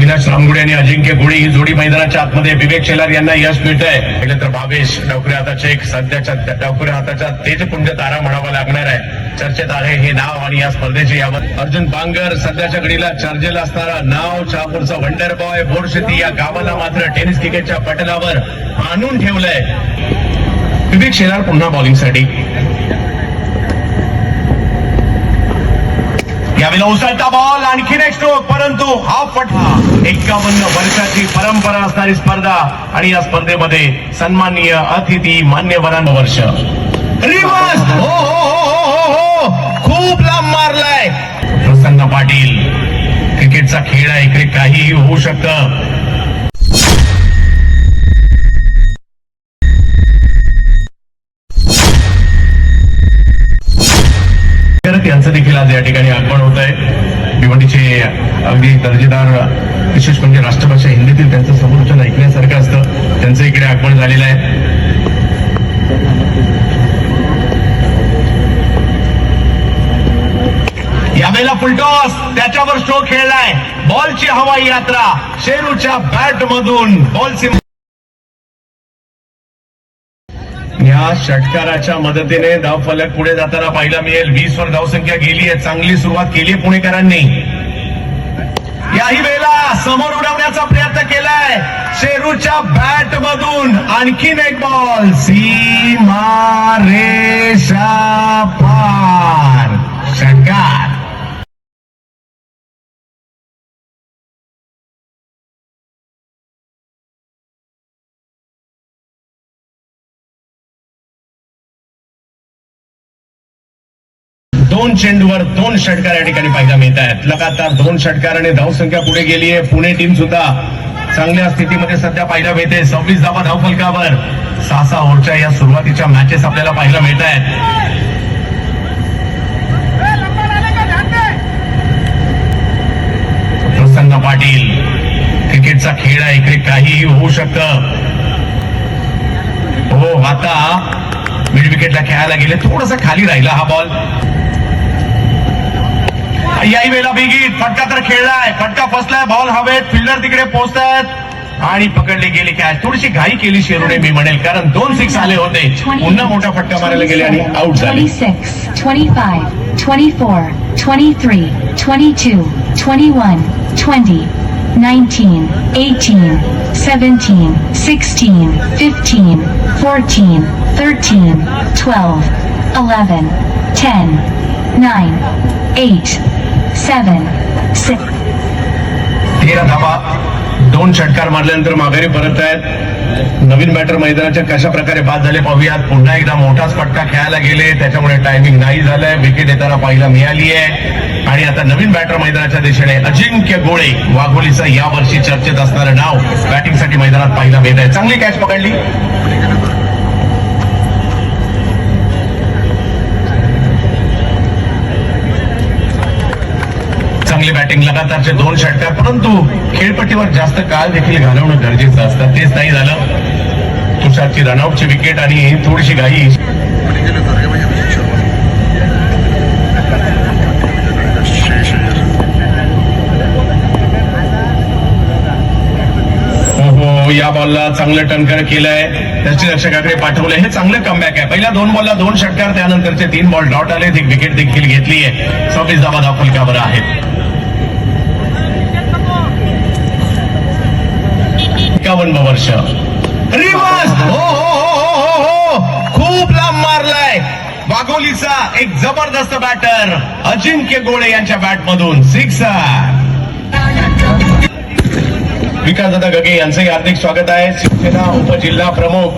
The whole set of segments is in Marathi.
अविनाश रामगुडे आणि अजिंक्य गुळे ही जोडी मैदानाच्या आतमध्ये. विवेक शेलार यांना यश मिळतंय. पहिले तर भावेश डावखुरे हाताचे एक सध्याच्या डावखुरे हाताच्या तेजपुंज तारा म्हणावा लागणार आहे. चर्चेत आहे हे नाव आणि या स्पर्धेचे यावर अर्जुन बांगर सध्याच्या घडीला चर्चेला असणारा नाव. शहापूरचा वंडर बॉय बोरशेती या गावाला मात्र टेनिस क्रिकेटच्या पटलावर आणून ठेवलंय. विवेक शेलार पुन्हा बॉलिंगसाठी. यावेळेला उसळता बॉल, आणखीन एक स्ट्रोक, परंतु हा फटका. 51 वर्षाची परंपरा असणारी स्पर्धा आणि या स्पर्धेमध्ये सन्माननीय अतिथी मान्यवरांना वर्ष. रिवर्स, हो हो हो हो हो, खूप लांब मारलाय. प्रसन्न पाटील. क्रिकेटचा खेळ आहे, इकडे काहीही होऊ शकतं. यांचं देखील आज या ठिकाणी आगमन होत आहे. भिवंडीचे अगदी दर्जेदार, विशेष म्हणजे राष्ट्रभाषा हिंदीतील त्यांचं समोरचन ऐकण्यासारखं असतं. त्यांचं इकडे आगमन झालेलं आहे. यावेळेला फुलटॉस, त्याच्यावर स्ट्रोक खेळलाय. बॉलची हवाई यात्रा शेरूच्या बॅट मधून बॉलची. या षटकाराच्या मदतीने धावफलक पुढे जाताना पाहायला मिळेल. 20 वर धावसंख्या गेली आहे. चांगली सुरुवात केली आहे पुणेकरांनी. याही वेळेला समोर उडवण्याचा प्रयत्न केलाय शेरूच्या बॅट मधून. आणखीन एक बॉल, सीमा रेषा पार. षटकार. दोन चेंडूवर 2 षटकार या ठिकाणी पाहायला मिळत आहेत. लगातार 2 षटकाराने धावसंख्या पुढे गेली आहे. पुणे टीम सुद्धा चांगल्या स्थितीमध्ये सध्या पाहायला मिळते. 26 धावा धावफलकावर. 6 ओव्हरच्या या सुरुवातीच्या मॅचेस आपल्याला पाहायला मिळत आहेत. प्रसन्न पाटील. क्रिकेटचा खेळ आहे, इकडे काहीही होऊ शकतं. हो, आता मिड विकेटला खेळायला गेले. थोडासा खाली राहिला हा बॉल. याही वेळेला बिगिट. फटका तर खेळलाय, फटका फसलाय. बॉल हवेत, फिल्डर तिकडे पोहोचतायत आणि पकडले गेले कॅच. थोडीशी घाई केली शेरूने मी म्हणेल, कारण 2 6 आले होते. पुन्हा मोठा फटका मारायला गेले आणि आउट झाले. 26, 25, 24, 23, 22, 21, 20, 19, 18, 17, 16, 15, 14, 13, 12, 11, 10, 9, 8, 7, 6. 13 धावा. 2 षटकार मारल्यानंतर माघारी परत आहेत. नवीन बॅटर मैदानाच्या कशा प्रकारे बाद झाले पाहूयात. पुन्हा एकदा मोठाच फटका खेळायला गेले, त्याच्यामुळे टायमिंग नाही झालंय. विकेट येताना पाहायला मिळाली आहे. आणि आता नवीन बॅटर मैदानाच्या दिशेने अजिंक्य गोळे, वाघोलीचं यावर्षी चर्चेत असणारं नाव बॅटिंगसाठी मैदानात पाहायला मिळत आहे. चांगली कॅच पकडली. चांगली बॅटिंग. लगातारचे 2 षटकार, परंतु खेळपट्टीवर जास्त काळ देखील घालवणं गरजेचं असतं. तेच नाही झालं. तुषारची रनआउटची विकेट आणि थोडीशी घाई. हो, या बॉलला चांगलं टर्नकर केलंय. त्याची रक्षकाकडे पाठवलंय. हे चांगलं कमबॅक आहे. पहिल्या 2 बॉलला 2 षटकार, त्यानंतरचे 3 बॉल डॉट आले. एक विकेट देखील घेतली आहे. 26 धावा धावफलकावर आहेत. 51 वर्ष. रिवर्स, हो हो हो हो हो, खूप लांब मारलाय. वाघोलीचा एक जबरदस्त बॅटर अजिंक्य गोळे यांच्या बॅटमधून 6. विकासदादा गगे यांचंही हार्दिक स्वागत आहे. शिवसेना उपजिल्हा प्रमुख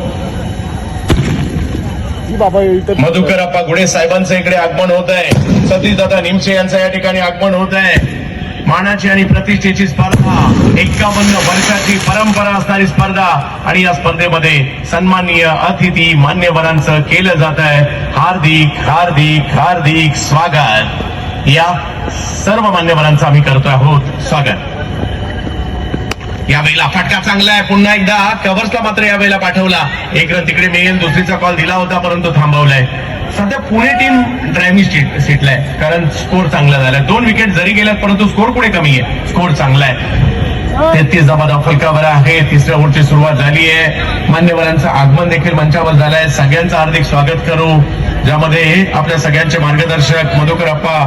मधुकरप्पा गुडे साहेबांचं इकडे आगमन होत आहे. सतीशदादा निमसे यांचं या ठिकाणी आगमन होत आहे. मानाची आणि प्रतिष्ठेची स्पर्धा, 51 वर्षाची परंपरा असणारी स्पर्धा आणि या स्पर्धेमध्ये सन्माननीय अतिथी मान्यवरांचं केलं जात आहे. हार्दिक हार्दिक हार्दिक स्वागत. या सर्व मान्यवरांचं आम्ही करतो आहोत स्वागत. यावेळेला फटका चांगला आहे. पुन्हा एकदा कव्हर्सला मात्र यावेळेला पाठवला. 1 रन तिकडे मिळेल. दुसरीचा कॉल दिला होता, परंतु थांबवलाय. सध्या पुणे टीम ड्रायव्हिंग सीटलाय, कारण स्कोर चांगला झालाय. 2 विकेट जरी गेल्यात, परंतु स्कोर पुढे कमी आहे. स्कोर चांगला आहे. 33 धावा फलकावर आहे. तिसऱ्या ओव्हरची सुरुवात झाली आहे. मान्यवरांचं आगमन देखील मंचावर झालंय. सगळ्यांचं हार्दिक स्वागत करू, ज्यामध्ये आपल्या सगळ्यांचे मार्गदर्शक मधुकर अप्पा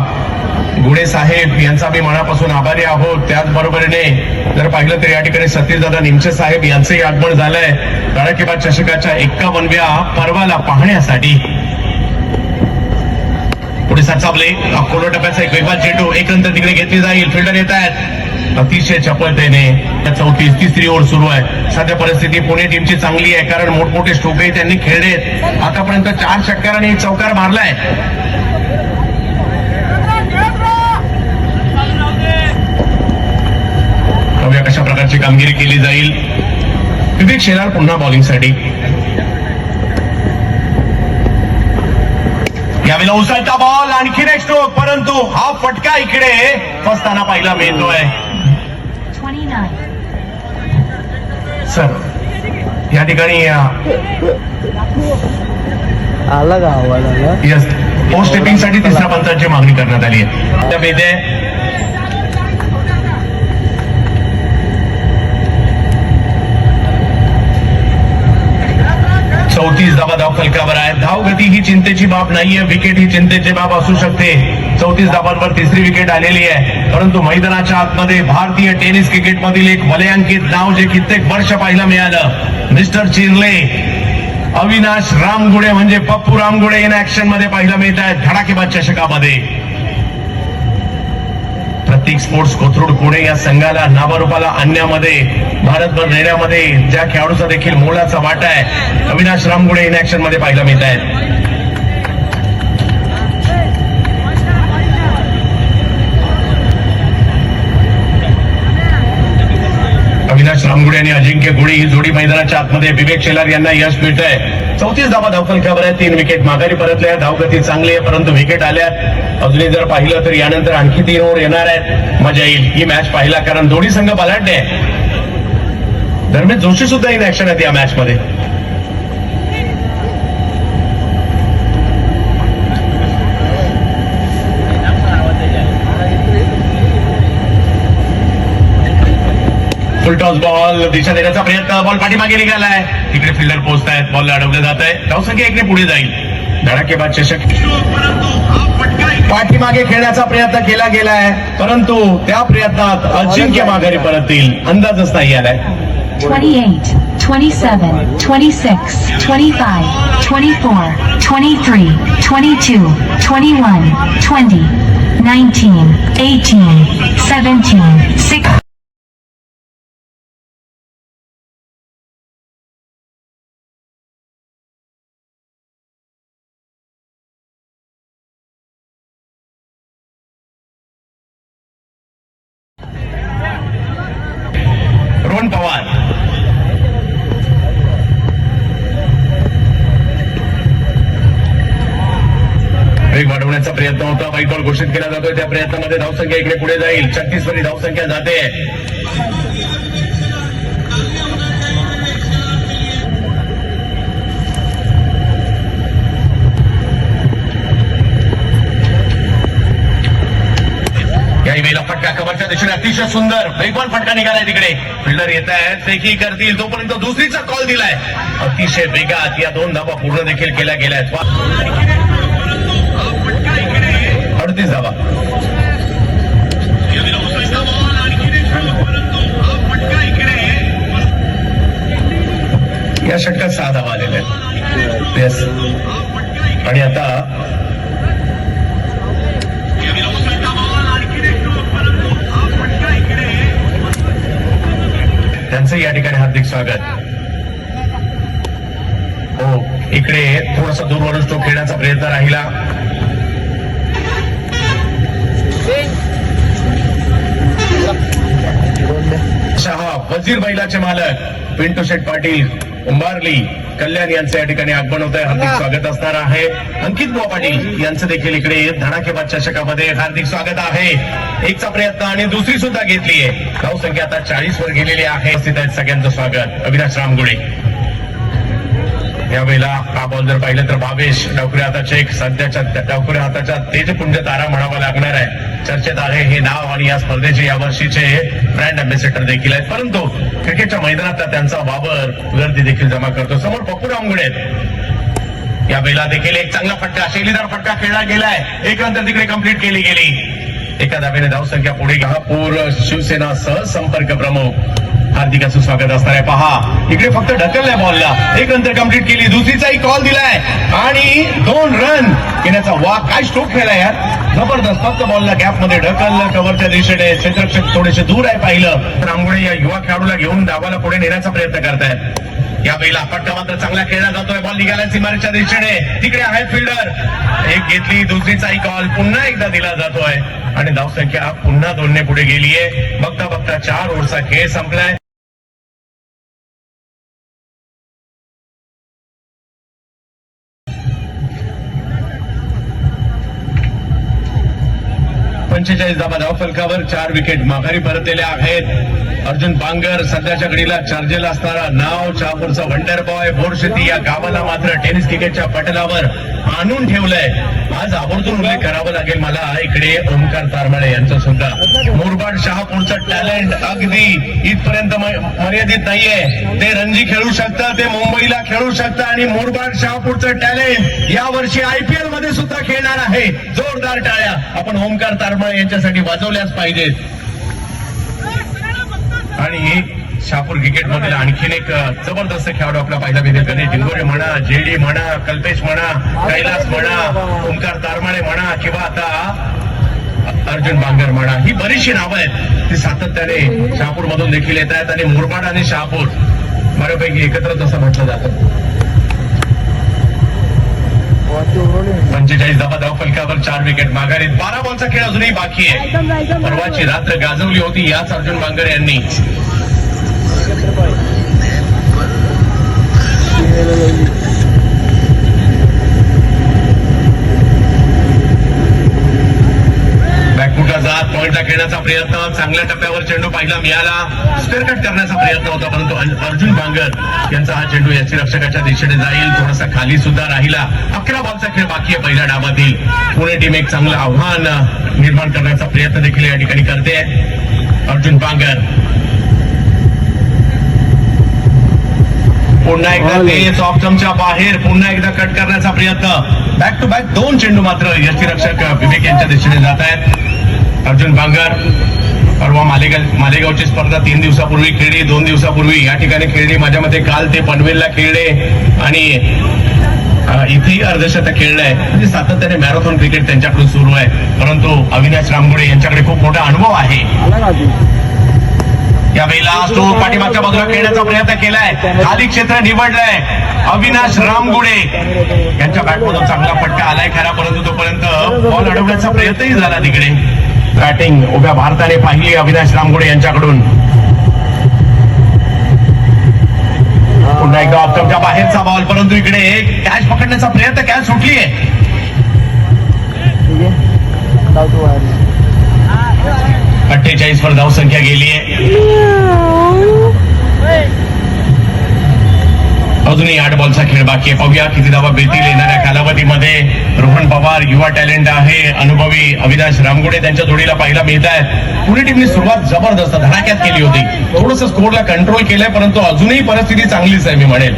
गुडे साहेब यांचा आम्ही मनापासून आभारी आहोत. त्याचबरोबरीने जर पाहिलं तर या ठिकाणी सतीशदादा निमचे साहेब यांचंही आगमन झालंय धडाकेबाज चषकाच्या 51व्या पर्वाला पाहण्यासाठी. पुढे साचावले कोलो टप्प्याचा एक वेगवान चेंडू, एक नंतर तिकडे घेतली जाईल. फिल्डर येत आहेत अतिशय चपळतेने. 34 तिसरी ओव्हर सुरू आहे. सध्या परिस्थिती पुणे टीमची चांगली आहे, कारण मोठमोठे स्टोके त्यांनी खेळलेत. आतापर्यंत 4 षटकार आणि 1 चौकार मारलाय. बघूया कशा प्रकारची कामगिरी केली जाईल. विवेक शेलार पुन्हा बॉलिंगसाठी. यावेळेला उचलता बॉल, आणखीन एक स्ट्रोक, परंतु हा फटका इकडे फसताना पाहायला मिळतोय. 29. सर या ठिकाणी आला का आवाज आला? यस, पोस्ट टेपिंग साठी तिसऱ्या पंचांची मागणी करण्यात आली आहे. त्यामध्ये 34 धावा फलकावर आहे. धावगती ही चिंतेची बाब नाहीये, विकेट ही चिंतेची बाब असू शकते. 34 धावांवर तिसरी विकेट आलेली आहे, परंतु मैदानाच्या आतमध्ये भारतीय टेनिस क्रिकेटमधील एक वलयांकित नाव जे कित्येक वर्ष पाहायला मिळालं, मिस्टर चिर्ले अविनाश रामगुडे म्हणजे पप्पू रामगुडे इन ऍक्शन मध्ये पाहायला मिळत आहेत धडाकेबाज चषकामध्ये. प्रतीक स्पोर्ट्स कोथरूड पुणे या संघाला नावारूपाला आणण्यामध्ये, भारतभर नेण्यामध्ये ज्या खेळाडूचा देखील मोलाचा वाटा आहे, अविनाश रामगुडे इन ऍक्शन मध्ये पाहायला मिळत आहेत. अविनाश रामगुडे आणि अजिंक्य गुढी ही जोडी मैदानाच्या आतमध्ये. विवेक शेलार यांना यश मिळतंय. 34 धावा धावफलकावर आहे. 3 विकेट माघारी परतल्या. धावगती चांगली आहे, परंतु विकेट आल्यात. अजूनही जर पाहिलं तर यानंतर आणखी 3 ओव्हर येणार आहेत. मजा येईल ही मॅच पाहिला, कारण दोन्ही संघ बलाढ्य आहे. दरम्यान जोशी सुद्धा इन ऍक्शन आहेत या मॅच मध्ये. फुलटॉस बॉल दिशा देण्याचा प्रयत्न, बॉल पाठीमागे निघालाय. तिकडे फिल्डर पोहोचतायत, बॉल अडवलं जात आहे. धावसंख्या 1 ने पुढे जाईल. धडाकेबाज चषक पाठीमागे खेळण्याचा प्रयत्न केला गेलाय, परंतु त्या प्रयत्नात अजिंक्य माघारी परततील अंदाजच नाही आलाय. 28, 27, 26, 25, 24, 23, 22, 21, 20, 19, 18, 17, 6. रोहन पवार वेग वाढवण्याचा प्रयत्न होता. वाईट बॉल घोषित केला जातोय. त्या प्रयत्नामध्ये धावसंख्या इकडे पुढे जाईल. 36 वरी धावसंख्या जाते. याही वेळेला फटका कव्हरच्या दिशेने अतिशय सुंदर वेगवान फटका निघालाय. तिकडे फिल्डर येत आहेत, फेकी करतील, तोपर्यंत दुसरीचा कॉल दिलाय. अतिशय वेगात या 2 धावा पूर्ण देखील केल्या गेल्या आहेत. 38 धावा. या षटकात 6 धावा आलेल्या आहेत. येस, आणि आता त्यांचं या ठिकाणी हार्दिक स्वागत. हो, इकडे थोडासा दूरवरून स्ट्रोक खेळण्याचा प्रयत्न राहिला. शहा वजीर बैलाचे मालक पिंटू शेठ पाटील उंबारली कल्याण यांचं या ठिकाणी आगमन होत आहे. हार्दिक स्वागत असणार आहे. अंकित बुवा पाटील यांचं देखील इकडे धडाकेबाज चषकामध्ये हार्दिक स्वागत आहे. एकचा प्रयत्न आणि दुसरी सुद्धा घेतली आहे. धावसंख्या आता 40 वर गेलेली आहे. सगळ्यांचं स्वागत. अविनाश रामगुडे यावेळेला हा बॉल जर पाहिलं तर भावेश डावखुऱ्या हाताचे एक सध्याच्या डावखुऱ्या हाताच्या तेजपुंज तारा म्हणावा लागणार आहे. चर्चेत आहे हे नाव आणि या स्पर्धेचे या वर्षीचे ब्रँड अँबॅसेडर देखील आहेत. परंतु क्रिकेटच्या मैदानात त्यांचा वावर गर्दी देखील जमा करतो. समोर पप्पू रामगुडे आहेत. या वेळेला देखील एक चांगला फटका, शैलीदार फटका खेळला गेलाय. एक नंतर तिकडे कंप्लीट केली गेली. एका धावेने धावसंख्या पुढे. शहापूर शिवसेना सहसंपर्क प्रमुख हार्दिकाचं स्वागत असणार आहे. पहा इकडे फक्त ढकललाय बॉलला, एक नंतर कंप्लीट केली. दुसरीचाही कॉल दिलाय आणि 2 रन घेण्याचा काय स्ट्रोक खेळलाय यार, जबरदस्त. फक्त बॉलला गॅप मध्ये ढकललं कव्हरच्या दिशेने. क्षेत्ररक्षक थोडेसे दूर आहे पाहिलं. रामगुडे या युवा खेळाडूला घेऊन धावाला पुढे नेण्याचा प्रयत्न करतायत. या वेळेला फटका मात्र चांगला खेळला जातोय. बॉल निघाला सीमारेच्या दिशेने. तिकडे आहे फिल्डर. एक घेतली, दुसरीचाही कॉल पुन्हा एकदा दिला जातोय आणि धावसंख्या पुन्हा 2 ने पुढे गेलीये. बघता बघता 4 ओव्हरचा खेळ संपलाय. धाबा धावफलकावर 4 विकेट माघारी परतलेल्या आहेत. अर्जुन बांगर सध्याच्या घडीला चर्चेला असणारा नाव. शहापूरचा वंडर बॉय. बोरशेती या गावाला मात्र टेनिस क्रिकेटच्या पटलावर आणून ठेवलंय. आज आवर्जून उल्लेख करावा लागेल मला इकडे ओमकार तारमाळे यांचा सुद्धा. मुरबाड शहापूरचं टॅलेंट अगदी इथपर्यंत मर्यादित नाहीये. ते रणजी खेळू शकतं, ते मुंबईला खेळू शकतं आणि मुरबाड शहापूरचं टॅलेंट यावर्षी IPL मध्ये सुद्धा खेळणार आहे. जोरदार टाळ्या आपण ओमकार तारमाळे यांच्यासाठी वाजवल्याच पाहिजेत. आणि शहापूर क्रिकेट मधील आणखीन एक जबरदस्त खेळाडू आपला पाहिला भेटेल. गणेश डिंगोरे म्हणा, JD म्हणा, कल्पेश म्हणा, कैलास म्हणा, ओमकार तारमाळे म्हणा किंवा आता अर्जुन बांगर म्हणा. ही बरीचशी नावं आहेत, ती सातत्याने शहापूर मधून देखील येत आहेत आणि मुरबाड आणि शहापूर बऱ्यापैकी एकत्रच असं म्हटलं जातं. 45 धावा धावफलकावर 4 विकेट माघारीत. 12 बॉलचा खेळ अजूनही बाकी आहे. परवाची रात्र गाजवली होती याच अर्जुन बांगर यांनी. बॅकफुटला जात पॉइंटला खेळण्याचा प्रयत्न. चांगल्या टप्प्यावर चेंडू पाहिला मिळाला. स्क्वेअर कट करण्याचा प्रयत्न होता परंतु अर्जुन बांगर यांचा हा चेंडू याची रक्षकाच्या दिशेने जाईल. थोडासा खाली सुद्धा राहिला. 11 बॉलचा खेळ बाकी आहे पहिल्या डावातील. पुणे टीम एक चांगलं आव्हान निर्माण करण्याचा प्रयत्न देखील या ठिकाणी करते. अर्जुन बांगर पुन्हा एकदा तेज ऑफ स्टंपच्या बाहेर. पुन्हा एकदा कट करण्याचा प्रयत्न. बॅक टू बॅक 2 चेंडू मात्र यष्टीरक्षक विवेक यांच्या दिशेने जात आहेत. अर्जुन बांगर परवा मालेगावची स्पर्धा 3 दिवसापूर्वी खेळली. 2 दिवसापूर्वी या ठिकाणी खेळली. माझ्या मते काल ते पनवेलला खेळले आणि इथेही अर्धशतक खेळलंय. म्हणजे सातत्याने मॅरेथॉन क्रिकेट त्यांच्याकडून सुरू आहे. परंतु अविनाश रामगुडे यांच्याकडे खूप मोठा अनुभव आहे. या वेळेला स्ट्रोक पाठीमागच्या बाजूला खेळण्याचा प्रयत्न केलाय. खाली क्षेत्र निवडलंय. अविनाश रामगुडे यांच्या बॅटमधून चांगला फटका आलाय खरा परंतु तोपर्यंत बॉल अडवण्याचा प्रयत्नही झाला. तिकडे बॅटिंग उभ्या भारताने पाहिली अविनाश रामगुडे यांच्याकडून. पुन्हा एकदा ऑफस्टंपच्या बाहेरचा बॉल परंतु इकडे कॅच पकडण्याचा प्रयत्न. कॅच सुटलीये. 48 वर धावसंख्या गेलीये. अजूनही 8 बॉलचा खेळ बाकी आहे. पाहूया किती धावा मिळतील येणाऱ्या कालावधीमध्ये. रोहन पवार युवा टॅलेंट आहे. अनुभवी अविनाश रामगुडे त्यांच्या जोडीला पाहायला मिळत आहे. पुणे टीमने सुरुवात जबरदस्त धडाक्यात केली होती. थोडंसं स्कोरला कंट्रोल केलंय परंतु अजूनही परिस्थिती चांगलीच आहे मी म्हणेल.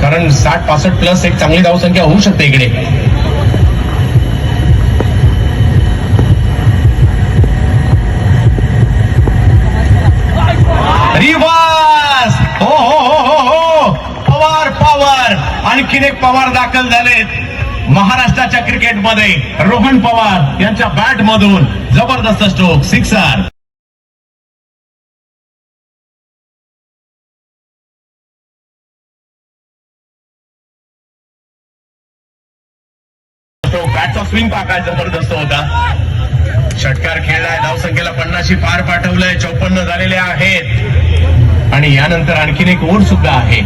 कारण 60-65 प्लस एक चांगली धावसंख्या होऊ शकते इकडे. रिवर्स. हो हो हो हो हो पवार पवार आणखीन एक पवार दाखल झालेत महाराष्ट्राच्या क्रिकेटमध्ये. रोहन पवार यांच्या बॅट मधून जबरदस्त स्ट्रोक. 6 बॅटचा स्विंग पाका जबरदस्त होता. षटकार खेळलाय. धावसंख्येला 50 पार पाठवलंय. 54 झालेले आहेत आणि यानंतर आणखीन एक ओव्हर सुद्धा आहे.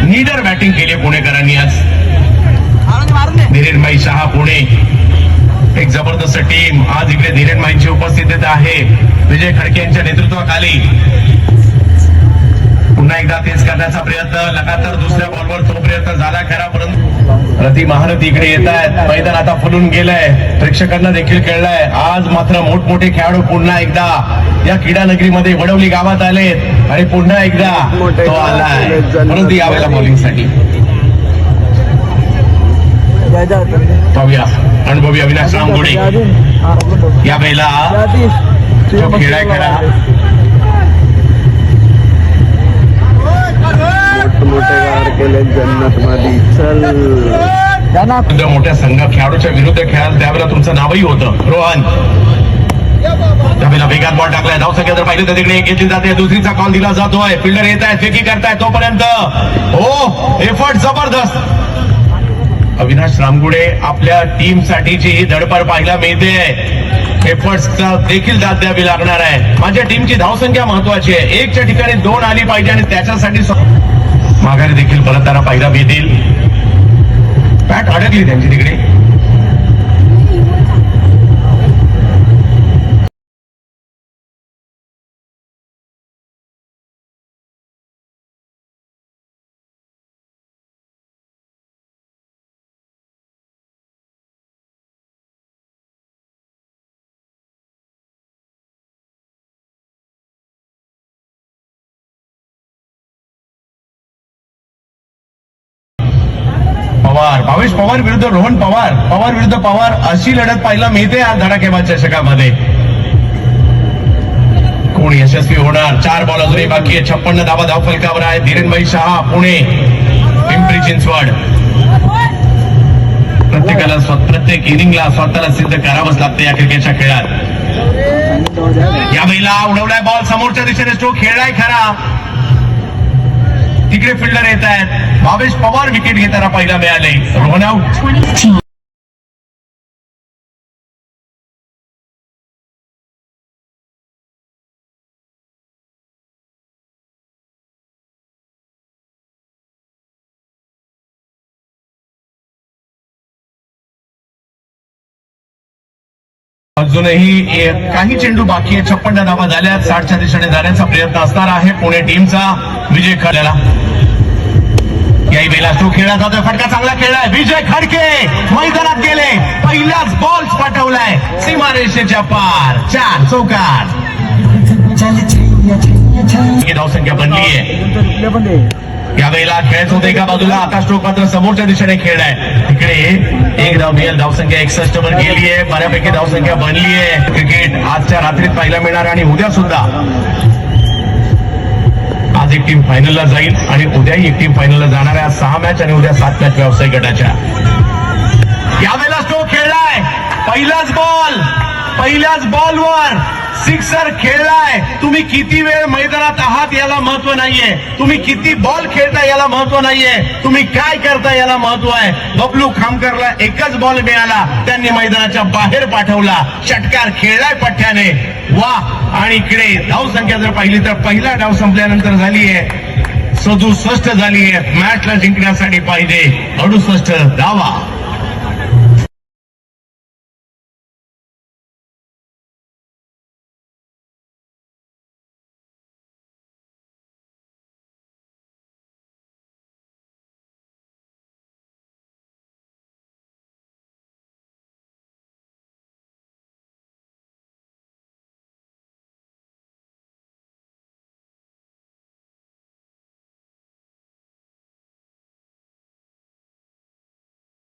नीडर बॅटिंग केली पुणेकरांनी आज. धीरेनभाई शहा पुणे एक जबरदस्त टीम आज इकडे धीरेनभाईंची उपस्थितीत आहे. विजय खडके यांच्या नेतृत्वाखाली. पुन्हा पुन्हा एकदा तेच करण्याचा प्रयत्न, लगातार दुसऱ्या बॉलवर तो प्रयत्न झाला खरा, परंतु प्रति महारथी इकडे येत आहेत. मैदान आता फुलून गेलंय, प्रेक्षकांना देखील कळलंय. आज मात्र मोठमोठे खेळाडू पुन्हा एकदा या क्रीडा नगरीमध्ये वडवली गावात आलेत आणि पुन्हा एकदा तो आलाय, परंतु यावेळेला बॉलिंगसाठी पाहूया अनुभवी अविनाश रामगुडे. यावेळेला तो खेळाय खरा, मोठे गार केले जन्नत मध्ये चल. मोठ्या संघ खेळाडूच्या विरुद्ध खेळाल त्यावेळेला तुमचं नावही होतं रोहन. त्यावेळेला वेगात बॉल टाकलाय, धावसंख्या जर पाहिजे तर तिकडे एक घेतली जाते, दुसरीचा कॉल दिला जातोय, फिल्डर येत आहे, फेकी करताय तोपर्यंत हो एफर्ट जबरदस्त. अविनाश रामगुडे आपल्या टीम साठीची ही धडपड पाहायला मिळते. एफर्ट्सचा देखील दाद द्यावी लागणार आहे. माझ्या टीमची धावसंख्या महत्वाची आहे, एकच्या ठिकाणी 2 आली पाहिजे आणि त्याच्यासाठी माघारी देखील परतताना पाहायला मिळतील. बॅट अडकली त्यांची तिकडे. भावेश पवार विरुद्ध रोहन पवार, पवार विरुद्ध पवार अशी लढत पाहायला मिळते आज धडाकेबाज चषकामध्ये. कोण यशस्वी होणार? 4 बॉल अजूनही बाकी आहे. 56 धावा धावफलकावर आहे. धीरेनभाई शहा पुणे पिंपरी चिंचवड. प्रत्येकाला प्रत्येक इनिंगला स्वतःला सिद्ध करावंच लागतं या क्रिकेटच्या खेळात. या बैला उडवलाय बॉल, समोरच्या दिशेने स्ट्रोक खेळलाय खरा, तिकडे फिल्डर येत आहेत. भावेश पवार विकेट घेताना पाहायला मिळाले. रोहन आउट. 20. अजूनही काही चेंडू बाकी आहे. 56 धावा झाल्या, 60च्या दिशेने जाण्याचा प्रयत्न असणार आहे पुणे टीमचा. विजय खडकेला याही वेळेला तो खेळला जातोय, फटका चांगला खेळलाय. विजय खडके मैदानात गेले, पहिलाच बॉल पाठवलाय सीमारेषेच्या पार, 4 चौकार. धावसंख्या बनली आहे. यावेळेला खेळत होते एका बाजूला, आता स्ट्रोक मात्र समोरच्या दिशेने खेळलाय. तिकडे 1 धाव मिळेल, धावसंख्या 61 वर गेली आहे. बऱ्यापैकी धावसंख्या बनली आहे. क्रिकेट आजच्या रात्रीत पाहायला मिळणार आणि उद्या सुद्धा. आज एक टीम फायनलला जाईल आणि उद्याही एक टीम फायनलला जाणार आहे. 6 मॅच आणि उद्या 7 मॅच व्यावसायिक गटाच्या. यावेळेला स्ट्रोक खेळलाय, पहिल्याच बॉलवर सिक्सर खेळलाय. तुम्ही किती वेळ मैदानात आहात याला महत्व नाहीये, तुम्ही किती बॉल खेळताय याला महत्व नाहीये, तुम्ही काय करताय याला महत्व आहे. बबलू खामकरला एकच बॉल मिळाला, त्यांनी मैदानाच्या बाहेर पाठवला, षटकार खेळलाय पठ्याने. वा. आणि इकडे धावसंख्या जर पाहिली तर पहिला डाव संपल्यानंतर झाली आहे 67 झाली आहे. मॅचला जिंकण्यासाठी पाहिजे 68 धावा.